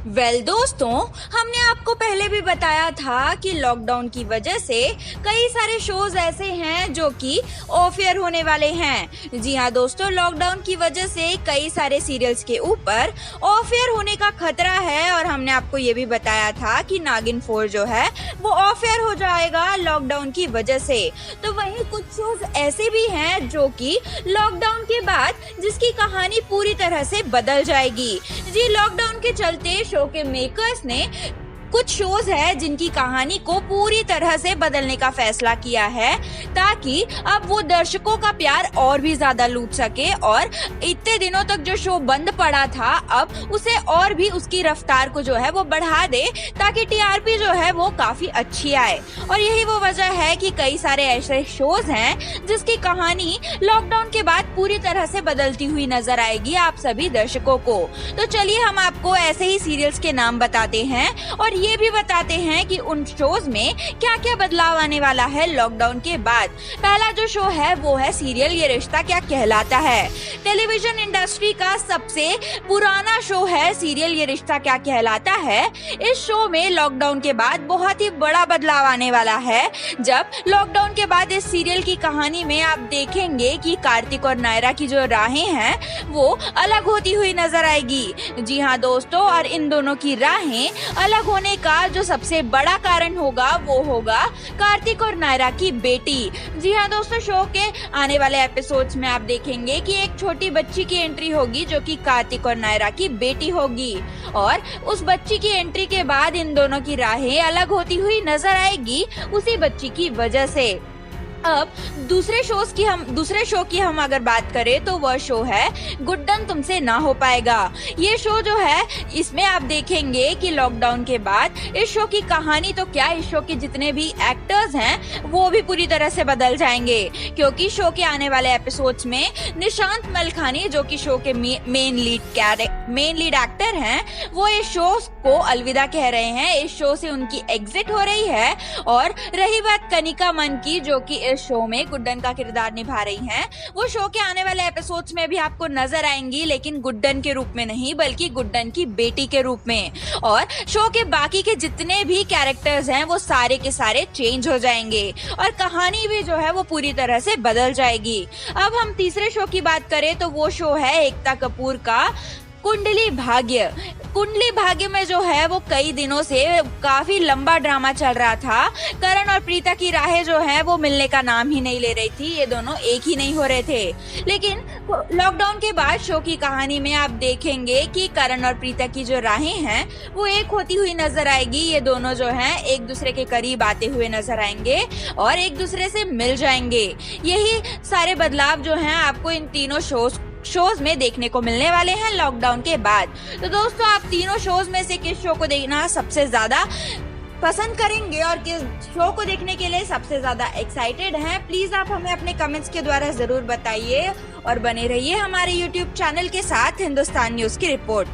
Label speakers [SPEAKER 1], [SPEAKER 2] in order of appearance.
[SPEAKER 1] दोस्तों, हमने आपको पहले भी बताया था कि लॉकडाउन की वजह से कई सारे शोज ऐसे हैं जो कि ऑफ एयर होने वाले हैं। जी हाँ दोस्तों, लॉकडाउन की वजह से कई सारे सीरियल्स के ऊपर ऑफ एयर होने का खतरा है और हमने आपको ये भी बताया था कि नागिन 4 जो है वो ऑफ एयर हो जाएगा लॉकडाउन की वजह से। तो वहीं कुछ शोज ऐसे भी हैं जो कि लॉकडाउन के बाद जिसकी कहानी पूरी तरह से बदल जाएगी। जी, लॉकडाउन के चलते शो के मेकर्स ने कुछ शोज है जिनकी कहानी को पूरी तरह से बदलने का फैसला किया है ताकि अब वो दर्शकों का प्यार और भी ज्यादा लूट सके और इतने दिनों तक जो शो बंद पड़ा था अब उसे और भी उसकी रफ्तार को जो है वो बढ़ा दे ताकि टीआरपी जो है वो काफी अच्छी आए। और यही वो वजह है कि कई सारे ऐसे शोज हैं जिसकी कहानी लॉकडाउन के बाद पूरी तरह से बदलती हुई नजर आएगी आप सभी दर्शकों को। तो चलिए हम आपको ऐसे ही सीरियल्स के नाम बताते हैं और ये भी बताते हैं कि उन शोज में क्या क्या बदलाव आने वाला है लॉकडाउन के बाद। पहला जो शो है वो है सीरियल ये रिश्ता क्या कहलाता है। टेलीविजन इंडस्ट्री का सबसे पुराना शो है सीरियल ये रिश्ता क्या कहलाता है। इस शो में लॉकडाउन के बाद बहुत ही बड़ा बदलाव आने वाला है। जब लॉकडाउन के बाद इस सीरियल की कहानी में आप देखेंगे कि कार्तिक और नायरा की जो राहें हैं वो अलग होती हुई नजर आएगी। जी हाँ दोस्तों, और इन दोनों की राहें अलग होने का जो सबसे बड़ा कारण होगा वो होगा कार्तिक और नायरा की बेटी। जी हाँ दोस्तों, शो के आने वाले एपिसोड्स में आप देखेंगे कि एक छोटी बच्ची की एंट्री होगी जो कि कार्तिक और नायरा की बेटी होगी और उस बच्ची की एंट्री के बाद इन दोनों की राहें अलग होती हुई नजर आएगी उसी बच्ची की वजह से। अब दूसरे शो की हम अगर बात करें तो वह शो है गुड्डन तुमसे ना हो पाएगा। ये शो जो है इसमें आप देखेंगे कि लॉकडाउन के बाद इस शो की कहानी तो क्या, इस शो के जितने भी एक्टर्स हैं वो भी पूरी तरह से बदल जाएंगे क्योंकि शो के आने वाले एपिसोड्स में निशांत मलखानी जो कि शो के मेन लीड एक्टर हैं वो इस शो को अलविदा कह रहे हैं। इस शो से उनकी एग्जिट हो रही है। और रही बात कनिका मन की जो कि इस शो में गुड्डन का किरदार निभा रही हैं, वो शो के आने वाले एपिसोड्स में भी आपको नजर आएंगी लेकिन गुड्डन के रूप में नहीं बल्कि गुड्डन की बेटी के रूप में। और शो के बाकी के जितने भी कैरेक्टर्स हैं वो सारे के सारे चेंज हो जाएंगे और कहानी भी जो है वो पूरी तरह से बदल जाएगी। अब हम तीसरे शो की बात करें तो वो शो है एकता कपूर का कुंडली भाग्य। कुंडली भाग्य में जो है वो कई दिनों से काफी लंबा ड्रामा चल रहा था। करण और प्रीता की राहें जो है वो मिलने का नाम ही नहीं ले रही थी, ये दोनों एक ही नहीं हो रहे थे। लेकिन लॉकडाउन के बाद शो की कहानी में आप देखेंगे कि करण और प्रीता की जो राहें हैं वो एक होती हुई नजर आएगी। ये दोनों जो हैं एक दूसरे के करीब आते हुए नजर आएंगे और एक दूसरे से मिल जाएंगे। यही सारे बदलाव जो हैं आपको इन तीनों शोज में देखने को मिलने वाले हैं लॉकडाउन के बाद। तो दोस्तों, आप तीनों शोज में से किस शो को देखना सबसे ज्यादा पसंद करेंगे और किस शो को देखने के लिए सबसे ज्यादा एक्साइटेड हैं, प्लीज आप हमें अपने कमेंट्स के द्वारा जरूर बताइए और बने रहिए हमारे YouTube चैनल के साथ हिंदुस्तान न्यूज की रिपोर्ट।